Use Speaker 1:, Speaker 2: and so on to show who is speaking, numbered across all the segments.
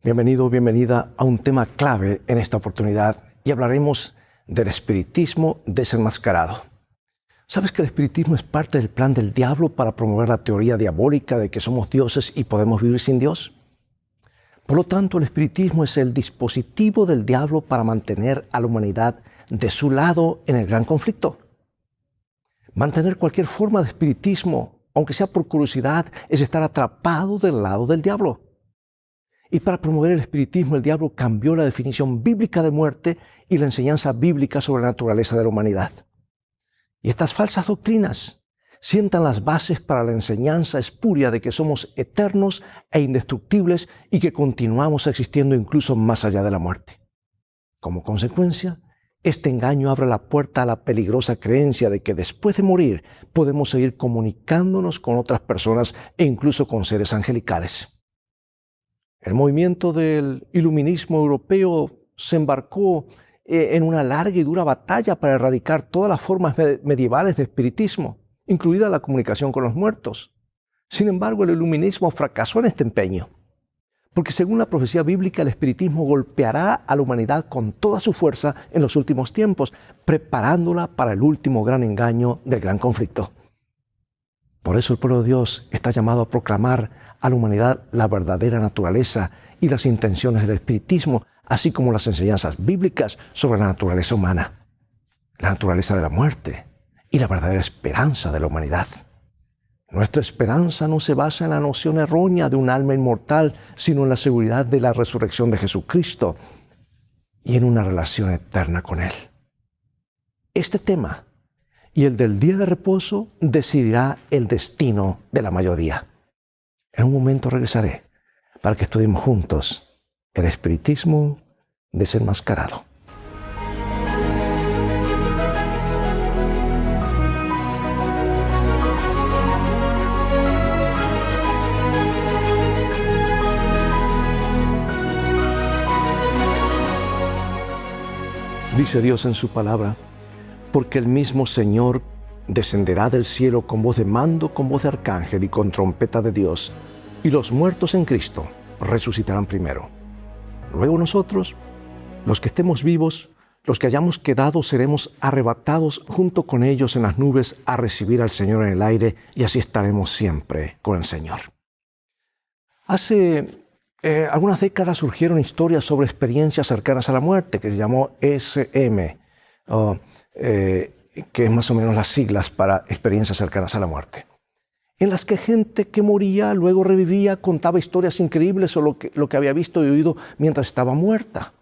Speaker 1: Bienvenido, bienvenida a un tema clave en esta oportunidad y hablaremos del espiritismo desenmascarado. ¿Sabes que el espiritismo es parte del plan del diablo para promover la teoría diabólica de que somos dioses y podemos vivir sin Dios? Por lo tanto, el espiritismo es el dispositivo del diablo para mantener a la humanidad de su lado en el gran conflicto. Mantener cualquier forma de espiritismo, aunque sea por curiosidad, es estar atrapado del lado del diablo. Y para promover el espiritismo, el diablo cambió la definición bíblica de muerte y la enseñanza bíblica sobre la naturaleza de la humanidad. Y estas falsas doctrinas sientan las bases para la enseñanza espuria de que somos eternos e indestructibles y que continuamos existiendo incluso más allá de la muerte. Como consecuencia, este engaño abre la puerta a la peligrosa creencia de que después de morir podemos seguir comunicándonos con otras personas e incluso con seres angelicales. El movimiento del iluminismo europeo se embarcó en una larga y dura batalla para erradicar todas las formas medievales de espiritismo, incluida la comunicación con los muertos. Sin embargo, el iluminismo fracasó en este empeño, porque según la profecía bíblica, el espiritismo golpeará a la humanidad con toda su fuerza en los últimos tiempos, preparándola para el último gran engaño del gran conflicto. Por eso el pueblo de Dios está llamado a proclamar a la humanidad la verdadera naturaleza y las intenciones del espiritismo, así como las enseñanzas bíblicas sobre la naturaleza humana, la naturaleza de la muerte y la verdadera esperanza de la humanidad. Nuestra esperanza no se basa en la noción errónea de un alma inmortal, sino en la seguridad de la resurrección de Jesucristo y en una relación eterna con Él. Este tema y el del día de reposo decidirá el destino de la mayoría. En un momento regresaré para que estudiemos juntos el espiritismo desenmascarado. Dice Dios en su palabra: porque el mismo Señor descenderá del cielo con voz de mando, con voz de arcángel y con trompeta de Dios, y los muertos en Cristo resucitarán primero. Luego nosotros, los que estemos vivos, los que hayamos quedado, seremos arrebatados junto con ellos en las nubes a recibir al Señor en el aire, y así estaremos siempre con el Señor. Hace algunas décadas surgieron historias sobre experiencias cercanas a la muerte, que se llamó ECM, que es más o menos las siglas para experiencias cercanas a la muerte, en las que gente que moría luego revivía, contaba historias increíbles sobre lo que había visto y oído mientras estaba muerta.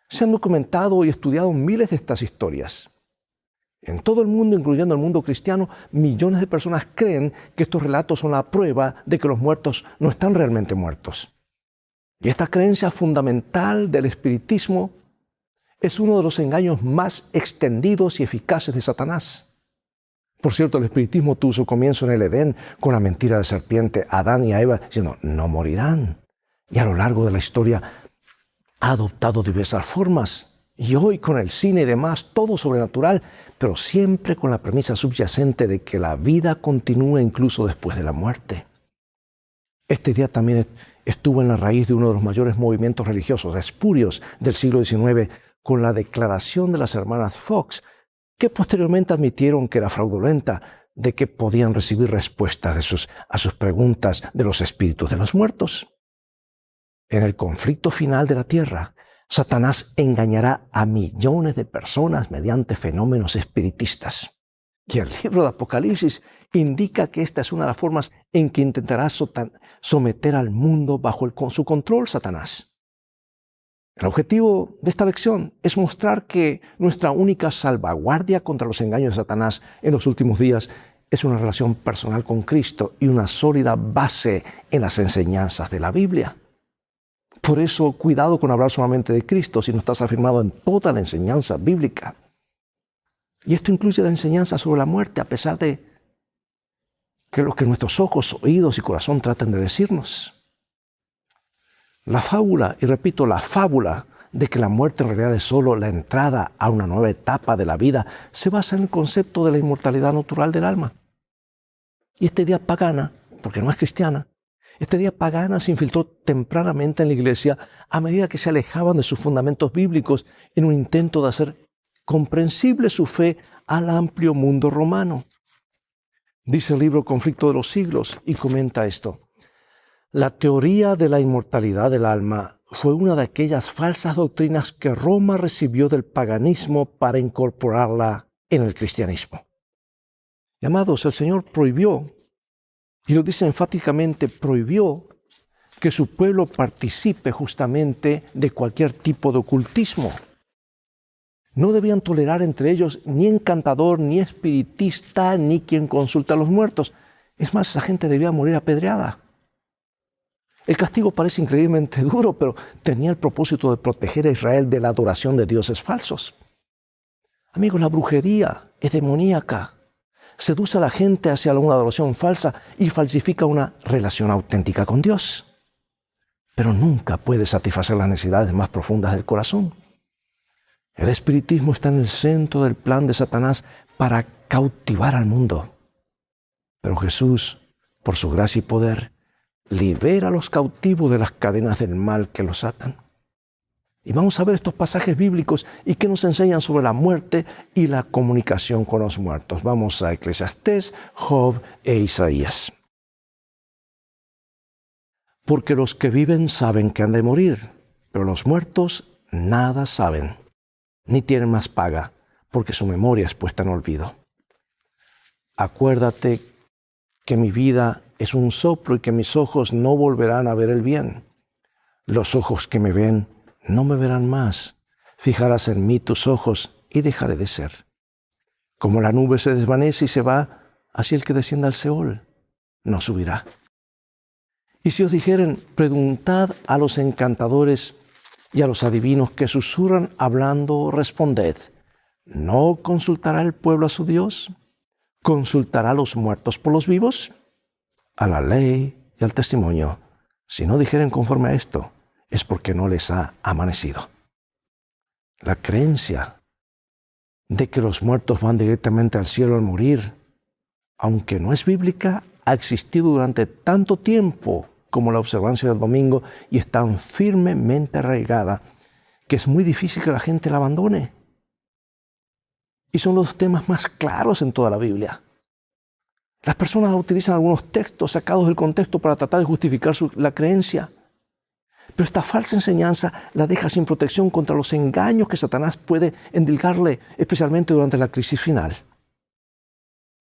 Speaker 1: Se han documentado y estudiado miles de estas historias. En todo el mundo, incluyendo el mundo cristiano, millones de personas creen que estos relatos son la prueba de que los muertos no están realmente muertos. Y esta creencia fundamental del espiritismo es uno de los engaños más extendidos y eficaces de Satanás. Por cierto, el espiritismo tuvo su comienzo en el Edén con la mentira de serpiente a Adán y a Eva, diciendo, no morirán. Y a lo largo de la historia ha adoptado diversas formas. Y hoy con el cine y demás, todo sobrenatural, pero siempre con la premisa subyacente de que la vida continúa incluso después de la muerte. Esta idea también estuvo en la raíz de uno de los mayores movimientos religiosos espurios del siglo XIX, con la declaración de las hermanas Fox, que posteriormente admitieron que era fraudulenta, de que podían recibir respuestas a sus preguntas de los espíritus de los muertos. En el conflicto final de la tierra, Satanás engañará a millones de personas mediante fenómenos espiritistas. Y el libro de Apocalipsis indica que esta es una de las formas en que intentará someter al mundo bajo su control, Satanás. El objetivo de esta lección es mostrar que nuestra única salvaguardia contra los engaños de Satanás en los últimos días es una relación personal con Cristo y una sólida base en las enseñanzas de la Biblia. Por eso, cuidado con hablar solamente de Cristo si no estás afirmado en toda la enseñanza bíblica. Y esto incluye la enseñanza sobre la muerte, a pesar de que lo que nuestros ojos, oídos y corazón traten de decirnos. La fábula, y repito, la fábula de que la muerte en realidad es solo la entrada a una nueva etapa de la vida, se basa en el concepto de la inmortalidad natural del alma. Y esta idea pagana, porque no es cristiana, Esta idea pagana se infiltró tempranamente en la iglesia a medida que se alejaban de sus fundamentos bíblicos en un intento de hacer comprensible su fe al amplio mundo romano. Dice el libro Conflicto de los Siglos y comenta esto. La teoría de la inmortalidad del alma fue una de aquellas falsas doctrinas que Roma recibió del paganismo para incorporarla en el cristianismo. Y amados, el Señor prohibió, y lo dice enfáticamente, prohibió que su pueblo participe justamente de cualquier tipo de ocultismo. No debían tolerar entre ellos ni encantador, ni espiritista, ni quien consulta a los muertos. Es más, esa gente debía morir apedreada. El castigo parece increíblemente duro, pero tenía el propósito de proteger a Israel de la adoración de dioses falsos. Amigos, la brujería es demoníaca. Seduce a la gente hacia una adoración falsa y falsifica una relación auténtica con Dios. Pero nunca puede satisfacer las necesidades más profundas del corazón. El espiritismo está en el centro del plan de Satanás para cautivar al mundo. Pero Jesús, por su gracia y poder, libera a los cautivos de las cadenas del mal que los atan. Y vamos a ver estos pasajes bíblicos y qué nos enseñan sobre la muerte y la comunicación con los muertos. Vamos a Eclesiastés, Job e Isaías. Porque los que viven saben que han de morir, pero los muertos nada saben, ni tienen más paga, porque su memoria es puesta en olvido. Acuérdate que mi vida es un soplo y que mis ojos no volverán a ver el bien. Los ojos que me ven no me verán más. Fijarás en mí tus ojos y dejaré de ser. Como la nube se desvanece y se va, así el que descienda al Seol no subirá. Y si os dijeren, preguntad a los encantadores y a los adivinos que susurran hablando, responded, ¿no consultará el pueblo a su Dios? ¿Consultará a los muertos por los vivos? A la ley y al testimonio. Si no dijeren conforme a esto, es porque no les ha amanecido. La creencia de que los muertos van directamente al cielo al morir, aunque no es bíblica, ha existido durante tanto tiempo como la observancia del domingo y es tan firmemente arraigada que es muy difícil que la gente la abandone. Y son los temas más claros en toda la Biblia. Las personas utilizan algunos textos sacados del contexto para tratar de justificar la creencia. Pero esta falsa enseñanza la deja sin protección contra los engaños que Satanás puede endilgarle, especialmente durante la crisis final.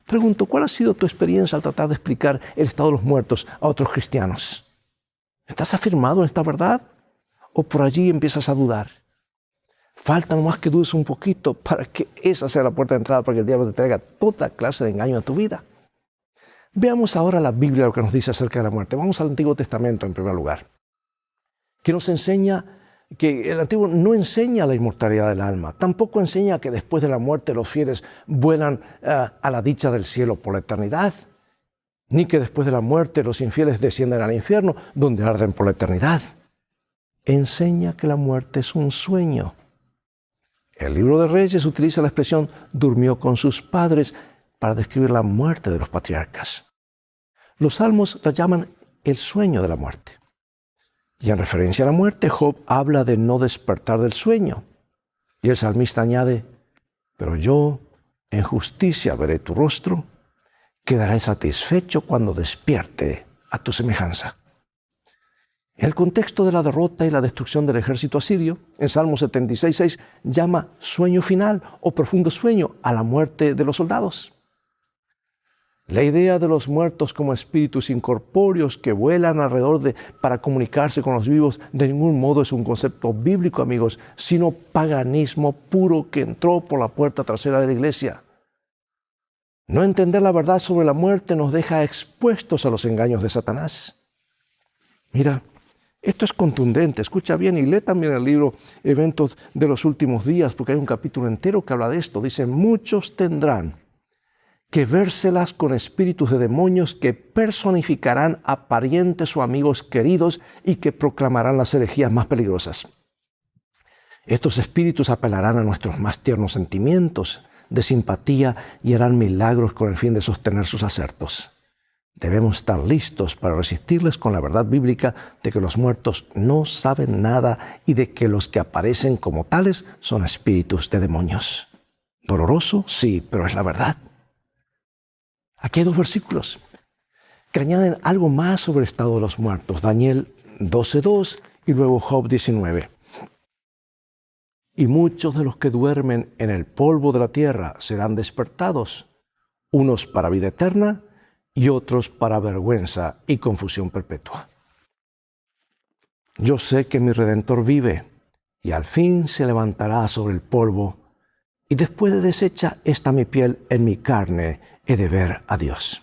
Speaker 1: Pregunto, ¿cuál ha sido tu experiencia al tratar de explicar el estado de los muertos a otros cristianos? ¿Estás afirmado en esta verdad? ¿O por allí empiezas a dudar? Falta nomás que dudes un poquito para que esa sea la puerta de entrada para que el diablo te traiga toda clase de engaño a tu vida. Veamos ahora la Biblia, lo que nos dice acerca de la muerte. Vamos al Antiguo Testamento en primer lugar, que nos enseña que el Antiguo no enseña la inmortalidad del alma, tampoco enseña que después de la muerte los fieles vuelan a la dicha del cielo por la eternidad, ni que después de la muerte los infieles descienden al infierno, donde arden por la eternidad. Enseña que la muerte es un sueño. El libro de Reyes utiliza la expresión durmió con sus padres para describir la muerte de los patriarcas. Los salmos la llaman el sueño de la muerte. Y en referencia a la muerte, Job habla de no despertar del sueño. Y el salmista añade, pero yo en justicia veré tu rostro, quedaré satisfecho cuando despierte a tu semejanza. En el contexto de la derrota y la destrucción del ejército asirio, en Salmo 76:6 llama sueño final o profundo sueño a la muerte de los soldados. La idea de los muertos como espíritus incorpóreos que vuelan alrededor para comunicarse con los vivos de ningún modo es un concepto bíblico, amigos, sino paganismo puro que entró por la puerta trasera de la iglesia. No entender la verdad sobre la muerte nos deja expuestos a los engaños de Satanás. Mira, esto es contundente, escucha bien y lee también el libro Eventos de los Últimos Días, porque hay un capítulo entero que habla de esto. Dice, muchos tendrán que vérselas con espíritus de demonios que personificarán a parientes o amigos queridos y que proclamarán las herejías más peligrosas. Estos espíritus apelarán a nuestros más tiernos sentimientos de simpatía y harán milagros con el fin de sostener sus asertos. Debemos estar listos para resistirles con la verdad bíblica de que los muertos no saben nada y de que los que aparecen como tales son espíritus de demonios. Doloroso, sí, pero es la verdad. Aquí hay 2 versículos que añaden algo más sobre el estado de los muertos. Daniel 12:2 y luego Job 19. Y muchos de los que duermen en el polvo de la tierra serán despertados, unos para vida eterna y otros para vergüenza y confusión perpetua. Yo sé que mi Redentor vive y al fin se levantará sobre el polvo, y después de deshecha esta mi piel, en mi carne he de ver a Dios.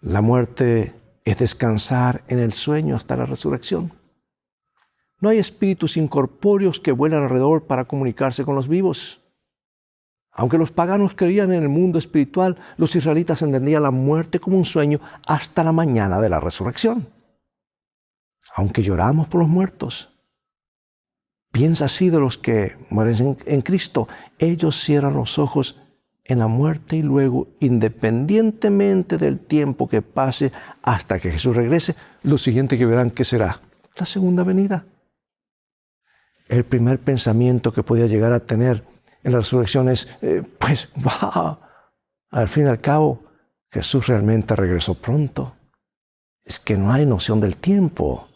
Speaker 1: La muerte es descansar en el sueño hasta la resurrección. No hay espíritus incorpóreos que vuelan alrededor para comunicarse con los vivos. Aunque los paganos creían en el mundo espiritual, los israelitas entendían la muerte como un sueño hasta la mañana de la resurrección. Aunque lloramos por los muertos, piensa así de los que mueren en Cristo. Ellos cierran los ojos en la muerte y luego, independientemente del tiempo que pase hasta que Jesús regrese, lo siguiente que verán, ¿qué será? La segunda venida. El primer pensamiento que podía llegar a tener en la resurrección es, wow, al fin y al cabo, Jesús realmente regresó pronto. Es que no hay noción del tiempo.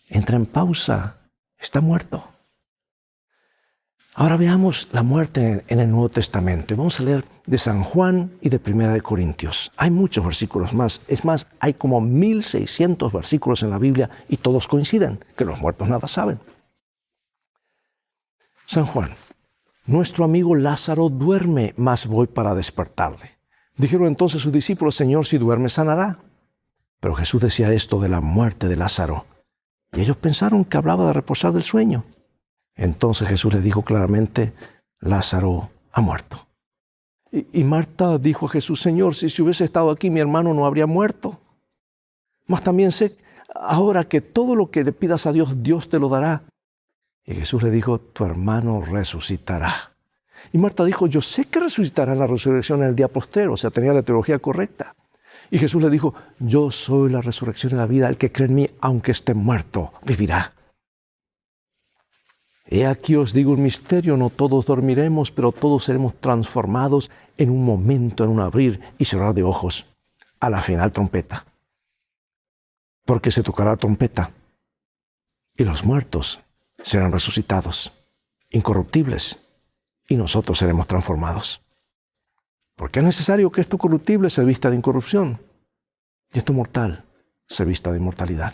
Speaker 1: Entra en pausa, está muerto. Ahora veamos la muerte en el Nuevo Testamento. Y vamos a leer de San Juan y de Primera de Corintios. Hay muchos versículos más. Es más, hay como 1600 versículos en la Biblia y todos coinciden, que los muertos nada saben. San Juan: nuestro amigo Lázaro duerme, mas voy para despertarle. Dijeron entonces sus discípulos: Señor, si duerme, sanará. Pero Jesús decía esto de la muerte de Lázaro, y ellos pensaron que hablaba de reposar del sueño. Entonces Jesús les dijo claramente: Lázaro ha muerto. Y Marta dijo a Jesús: Señor, si hubiese estado aquí, mi hermano no habría muerto. Mas también sé ahora que todo lo que le pidas a Dios, Dios te lo dará. Y Jesús le dijo: tu hermano resucitará. Y Marta dijo: yo sé que resucitará en la resurrección en el día postrero. O sea, tenía la teología correcta. Y Jesús le dijo: yo soy la resurrección y la vida. El que cree en mí, aunque esté muerto, vivirá. He aquí os digo un misterio: no todos dormiremos, pero todos seremos transformados en un momento, en un abrir y cerrar de ojos, a la final trompeta. Porque se tocará la trompeta, y los muertos serán resucitados, incorruptibles, y nosotros seremos transformados. Porque es necesario que esto corruptible se vista de incorrupción, y esto mortal se vista de inmortalidad.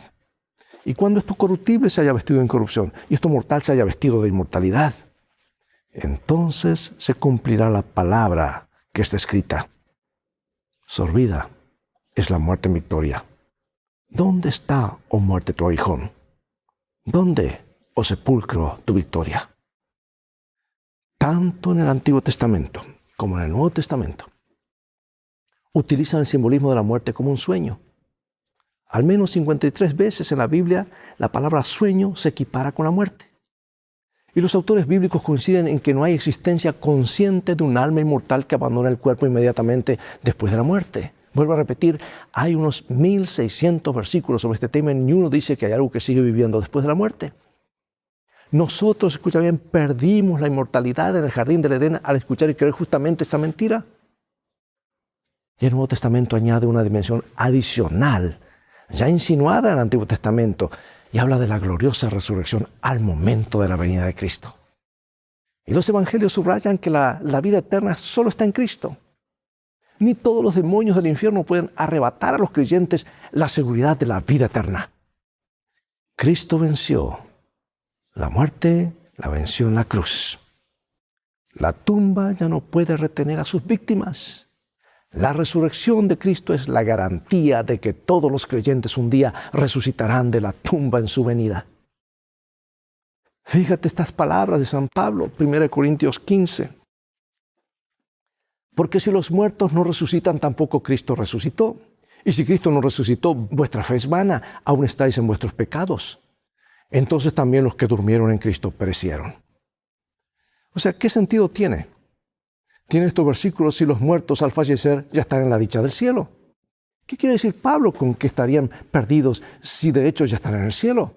Speaker 1: Y cuando esto corruptible se haya vestido de incorrupción, y esto mortal se haya vestido de inmortalidad, entonces se cumplirá la palabra que está escrita: sorbida es la muerte en victoria. ¿Dónde está, oh muerte, tu aguijón? ¿Dónde, oh sepulcro, tu victoria? Tanto en el Antiguo Testamento como en el Nuevo Testamento utilizan el simbolismo de la muerte como un sueño. Al menos 53 veces en la Biblia la palabra sueño se equipara con la muerte. Y los autores bíblicos coinciden en que no hay existencia consciente de un alma inmortal que abandona el cuerpo inmediatamente después de la muerte. Vuelvo a repetir, hay unos 1600 versículos sobre este tema y ni uno dice que hay algo que sigue viviendo después de la muerte. Nosotros, escucha bien, perdimos la inmortalidad en el jardín del Edén al escuchar y creer justamente esta mentira. Y el Nuevo Testamento añade una dimensión adicional, ya insinuada en el Antiguo Testamento, y habla de la gloriosa resurrección al momento de la venida de Cristo. Y los evangelios subrayan que la vida eterna solo está en Cristo. Ni todos los demonios del infierno pueden arrebatar a los creyentes la seguridad de la vida eterna. Cristo venció la muerte, la venció en la cruz. La tumba ya no puede retener a sus víctimas. La resurrección de Cristo es la garantía de que todos los creyentes un día resucitarán de la tumba en su venida. Fíjate estas palabras de San Pablo, 1 Corintios 15. Porque si los muertos no resucitan, tampoco Cristo resucitó. Y si Cristo no resucitó, vuestra fe es vana, aún estáis en vuestros pecados. Entonces también los que durmieron en Cristo perecieron. O sea, ¿qué sentido tiene? Tiene estos versículos si los muertos al fallecer ya están en la dicha del cielo. ¿Qué quiere decir Pablo con que estarían perdidos si de hecho ya están en el cielo?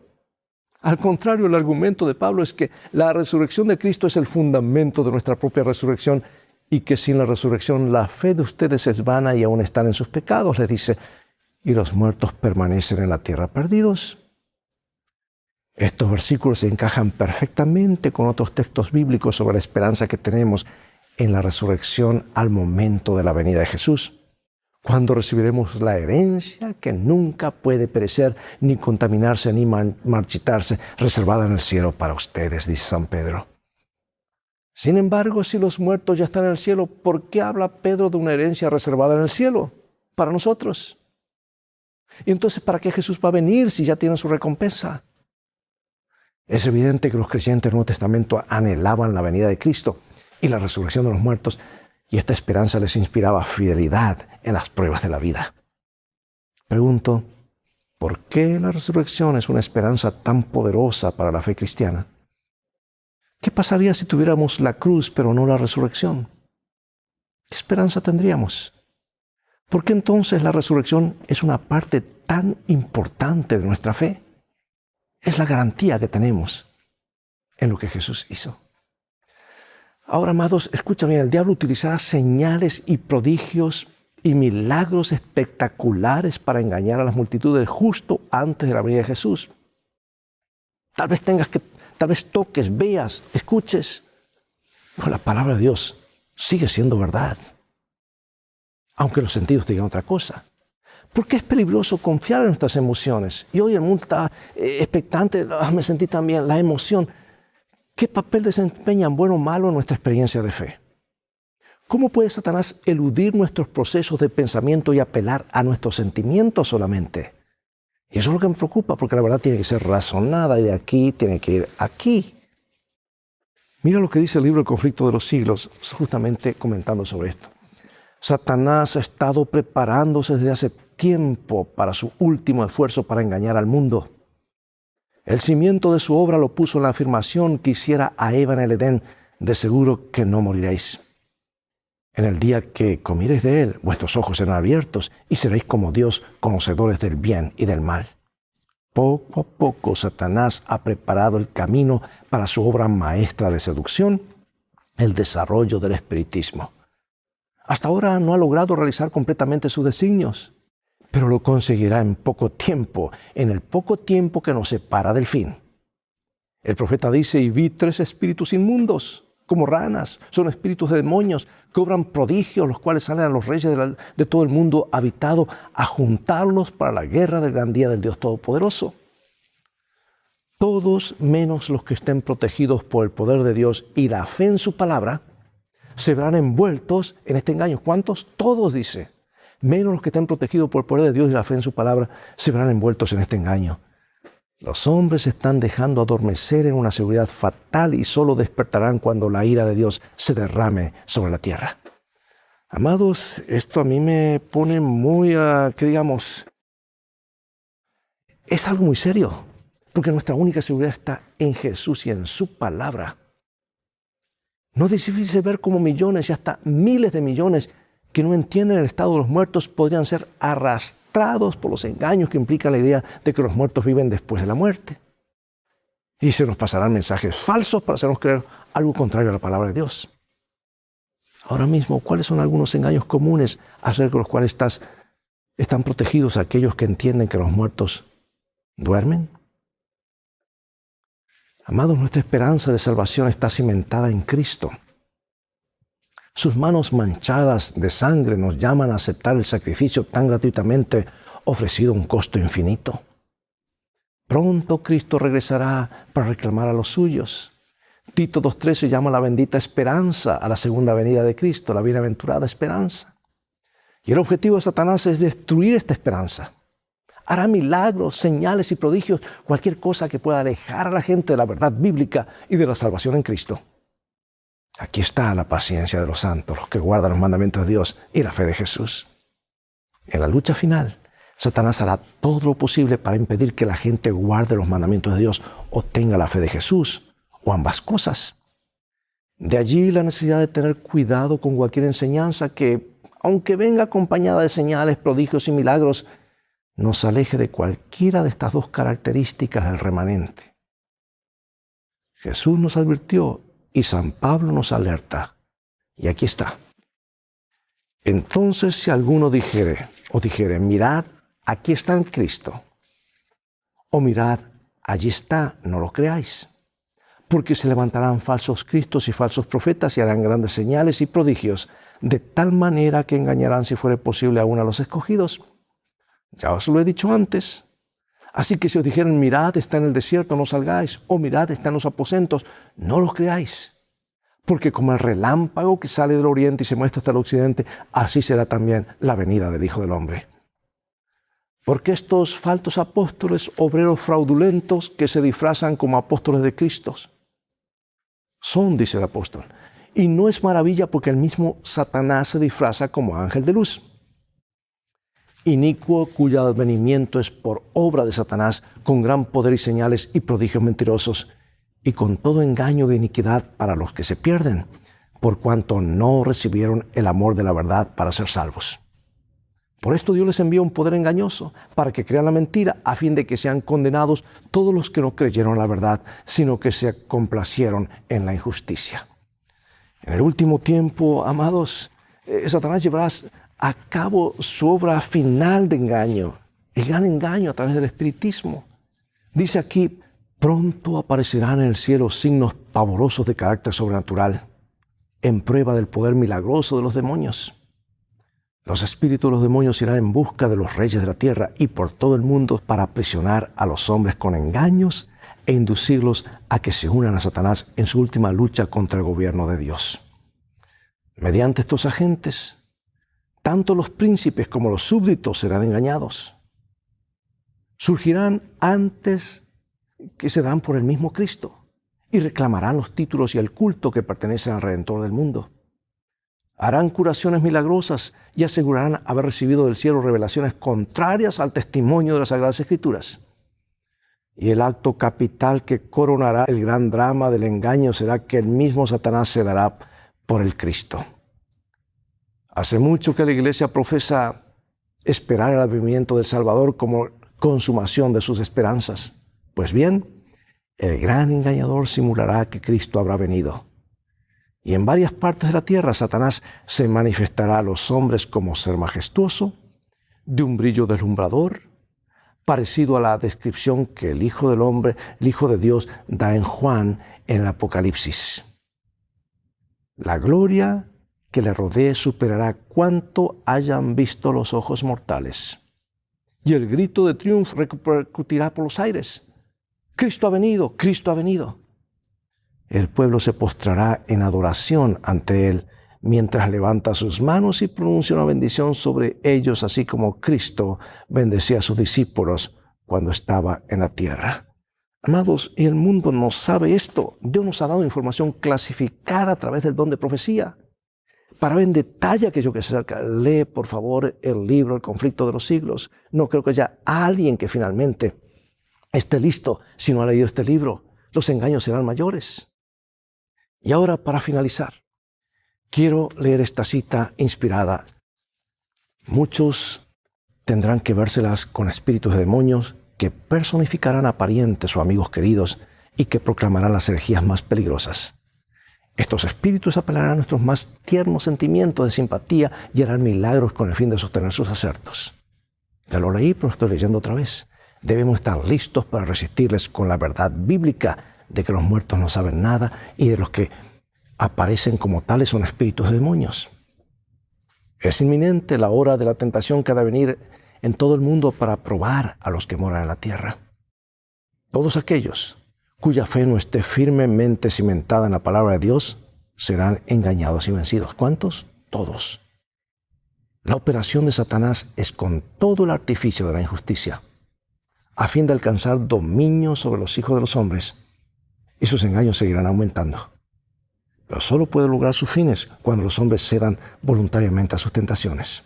Speaker 1: Al contrario, el argumento de Pablo es que la resurrección de Cristo es el fundamento de nuestra propia resurrección y que sin la resurrección la fe de ustedes es vana y aún están en sus pecados, les dice, y los muertos permanecen en la tierra perdidos. Estos versículos se encajan perfectamente con otros textos bíblicos sobre la esperanza que tenemos en la resurrección al momento de la venida de Jesús, cuando recibiremos la herencia que nunca puede perecer, ni contaminarse, ni marchitarse, reservada en el cielo para ustedes, dice San Pedro. Sin embargo, si los muertos ya están en el cielo, ¿por qué habla Pedro de una herencia reservada en el cielo para nosotros? Y entonces, ¿para qué Jesús va a venir si ya tienen su recompensa? Es evidente que los creyentes del Nuevo Testamento anhelaban la venida de Cristo y la resurrección de los muertos, y esta esperanza les inspiraba fidelidad en las pruebas de la vida. Pregunto, ¿por qué la resurrección es una esperanza tan poderosa para la fe cristiana? ¿Qué pasaría si tuviéramos la cruz pero no la resurrección? ¿Qué esperanza tendríamos? ¿Por qué entonces la resurrección es una parte tan importante de nuestra fe? Es la garantía que tenemos en lo que Jesús hizo. Ahora, amados, escucha bien, el diablo utilizará señales y prodigios y milagros espectaculares para engañar a las multitudes justo antes de la venida de Jesús. Tal vez toques, veas, escuches, pero la palabra de Dios sigue siendo verdad, aunque los sentidos digan otra cosa. Porque es peligroso confiar en nuestras emociones. Y hoy el mundo está expectante, me sentí también, la emoción. ¿Qué papel desempeñan, bueno o malo, en nuestra experiencia de fe? ¿Cómo puede Satanás eludir nuestros procesos de pensamiento y apelar a nuestros sentimientos solamente? Y eso es lo que me preocupa, porque la verdad tiene que ser razonada y de aquí tiene que ir aquí. Mira lo que dice el libro El conflicto de los siglos, justamente comentando sobre esto. Satanás ha estado preparándose desde hace tiempo para su último esfuerzo para engañar al mundo. El cimiento de su obra lo puso en la afirmación que hiciera a Eva en el Edén: de seguro que no moriréis. En el día que comiereis de él, vuestros ojos serán abiertos y seréis como Dios, conocedores del bien y del mal. Poco a poco Satanás ha preparado el camino para su obra maestra de seducción, el desarrollo del espiritismo. Hasta ahora no ha logrado realizar completamente sus designios, pero lo conseguirá en poco tiempo, en el poco tiempo que nos separa del fin. El profeta dice: y vi 3 espíritus inmundos, como ranas, son espíritus de demonios, que obran prodigios, los cuales salen a los reyes de todo el mundo habitado a juntarlos para la guerra del gran día del Dios Todopoderoso. Todos menos los que estén protegidos por el poder de Dios y la fe en su palabra, se verán envueltos en este engaño. ¿Cuántos? Todos, dice. Menos los que estén protegidos por el poder de Dios y la fe en su palabra, se verán envueltos en este engaño. Los hombres se están dejando adormecer en una seguridad fatal y solo despertarán cuando la ira de Dios se derrame sobre la tierra. Amados, esto a mí me pone muy, es algo muy serio, porque nuestra única seguridad está en Jesús y en su palabra. No es difícil ver cómo millones y hasta miles de millones que no entienden el estado de los muertos podrían ser arrastrados por los engaños que implican la idea de que los muertos viven después de la muerte. Y se nos pasarán mensajes falsos para hacernos creer algo contrario a la palabra de Dios. Ahora mismo, ¿cuáles son algunos engaños comunes acerca de los cuales están protegidos aquellos que entienden que los muertos duermen? Amados, nuestra esperanza de salvación está cimentada en Cristo. Sus manos manchadas de sangre nos llaman a aceptar el sacrificio tan gratuitamente ofrecido a un costo infinito. Pronto Cristo regresará para reclamar a los suyos. Tito 2:13 llama la bendita esperanza a la segunda venida de Cristo, la bienaventurada esperanza. Y el objetivo de Satanás es destruir esta esperanza. Hará milagros, señales y prodigios, cualquier cosa que pueda alejar a la gente de la verdad bíblica y de la salvación en Cristo. Aquí está la paciencia de los santos, los que guardan los mandamientos de Dios y la fe de Jesús. En la lucha final, Satanás hará todo lo posible para impedir que la gente guarde los mandamientos de Dios o tenga la fe de Jesús, o ambas cosas. De allí la necesidad de tener cuidado con cualquier enseñanza que, aunque venga acompañada de señales, prodigios y milagros, nos aleje de cualquiera de estas dos características del remanente. Jesús nos advirtió y San Pablo nos alerta. Y aquí está. Entonces, si alguno dijere, mirad, aquí está en Cristo, o mirad, allí está, no lo creáis. Porque se levantarán falsos cristos y falsos profetas y harán grandes señales y prodigios, de tal manera que engañarán, si fuere posible, aún a los escogidos. Ya os lo he dicho antes. Así que si os dijeren, mirad, está en el desierto, no salgáis, o mirad, está en los aposentos, no lo creáis. Porque como el relámpago que sale del oriente y se muestra hasta el occidente, así será también la venida del Hijo del Hombre. Porque estos falsos apóstoles, obreros fraudulentos que se disfrazan como apóstoles de Cristo, son, dice el apóstol. Y no es maravilla porque el mismo Satanás se disfraza como ángel de luz. Inicuo, cuyo advenimiento es por obra de Satanás, con gran poder y señales y prodigios mentirosos, y con todo engaño de iniquidad para los que se pierden, por cuanto no recibieron el amor de la verdad para ser salvos. Por esto Dios les envía un poder engañoso, para que crean la mentira, a fin de que sean condenados todos los que no creyeron la verdad, sino que se complacieron en la injusticia. En el último tiempo, amados, Satanás llevará a cabo su obra final de engaño, el gran engaño a través del espiritismo. Dice aquí, pronto aparecerán en el cielo signos pavorosos de carácter sobrenatural, en prueba del poder milagroso de los demonios. Los espíritus de los demonios irán en busca de los reyes de la tierra y por todo el mundo para aprisionar a los hombres con engaños e inducirlos a que se unan a Satanás en su última lucha contra el gobierno de Dios. Mediante estos agentes, tanto los príncipes como los súbditos serán engañados. Surgirán antes que se dan por el mismo Cristo y reclamarán los títulos y el culto que pertenecen al Redentor del mundo. Harán curaciones milagrosas y asegurarán haber recibido del cielo revelaciones contrarias al testimonio de las Sagradas Escrituras. Y el acto capital que coronará el gran drama del engaño será que el mismo Satanás se dará por el Cristo. Hace mucho que la Iglesia profesa esperar el advenimiento del Salvador como consumación de sus esperanzas. Pues bien, el gran engañador simulará que Cristo habrá venido. Y en varias partes de la tierra Satanás se manifestará a los hombres como ser majestuoso, de un brillo deslumbrador, parecido a la descripción que el Hijo del Hombre, el Hijo de Dios, da en Juan en el Apocalipsis. La gloria que le rodee superará cuanto hayan visto los ojos mortales. Y el grito de triunfo repercutirá por los aires. Cristo ha venido, Cristo ha venido. El pueblo se postrará en adoración ante Él, mientras levanta sus manos y pronuncia una bendición sobre ellos, así como Cristo bendecía a sus discípulos cuando estaba en la tierra. Amados, y el mundo no sabe esto. Dios nos ha dado información clasificada a través del don de profecía. Para ver en detalle aquello que se acerca, lee por favor el libro El conflicto de los siglos. No creo que haya alguien que finalmente esté listo si no ha leído este libro. Los engaños serán mayores. Y ahora, para finalizar, quiero leer esta cita inspirada. Muchos tendrán que vérselas con espíritus de demonios que personificarán a parientes o amigos queridos y que proclamarán las herejías más peligrosas. Estos espíritus apelarán a nuestros más tiernos sentimientos de simpatía y harán milagros con el fin de sostener sus acertos. Ya lo leí, pero estoy leyendo otra vez. Debemos estar listos para resistirles con la verdad bíblica de que los muertos no saben nada y de los que aparecen como tales son espíritus de demonios. Es inminente la hora de la tentación que ha de venir en todo el mundo para probar a los que moran en la tierra. Todos aquellos cuya fe no esté firmemente cimentada en la palabra de Dios serán engañados y vencidos. ¿Cuántos? Todos. La operación de Satanás es con todo el artificio de la injusticia, a fin de alcanzar dominio sobre los hijos de los hombres, y sus engaños seguirán aumentando. Pero solo puede lograr sus fines cuando los hombres cedan voluntariamente a sus tentaciones.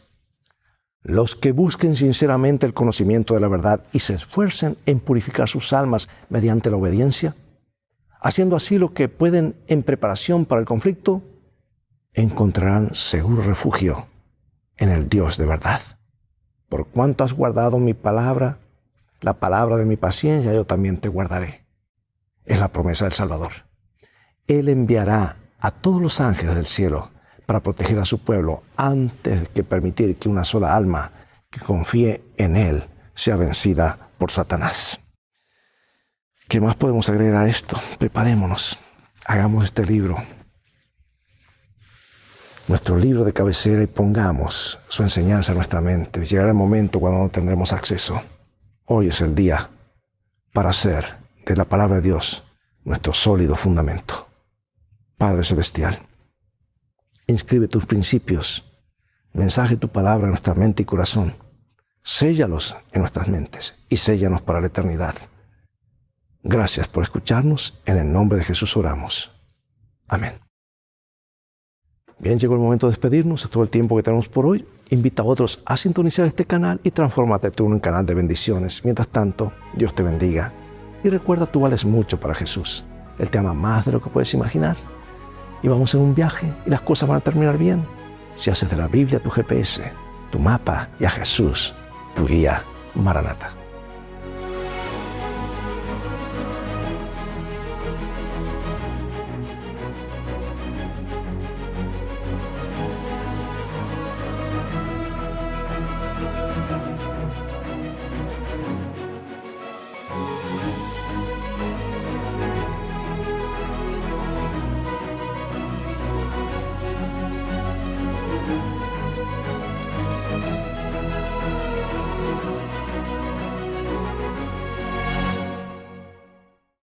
Speaker 1: Los que busquen sinceramente el conocimiento de la verdad y se esfuercen en purificar sus almas mediante la obediencia, haciendo así lo que pueden en preparación para el conflicto, encontrarán seguro refugio en el Dios de verdad. Por cuanto has guardado mi palabra, la palabra de mi paciencia, yo también te guardaré. Es la promesa del Salvador. Él enviará a todos los ángeles del cielo para proteger a su pueblo antes de permitir que una sola alma que confíe en Él sea vencida por Satanás. ¿Qué más podemos agregar a esto? Preparémonos. Hagamos este libro nuestro libro de cabecera y pongamos su enseñanza en nuestra mente. Llegará el momento cuando no tendremos acceso. Hoy es el día para hacer de la palabra de Dios nuestro sólido fundamento. Padre Celestial, inscribe tus principios, mensaje tu palabra en nuestra mente y corazón. Séllalos en nuestras mentes y séllanos para la eternidad. Gracias por escucharnos. En el nombre de Jesús oramos. Amén. Bien, llegó el momento de despedirnos. Es todo el tiempo que tenemos por hoy. Invita a otros a sintonizar este canal y transfórmate tú en un canal de bendiciones. Mientras tanto, Dios te bendiga. Y recuerda, tú vales mucho para Jesús. Él te ama más de lo que puedes imaginar. Y vamos en un viaje y las cosas van a terminar bien si haces de la Biblia tu GPS, tu mapa y a Jesús tu guía. Maranata.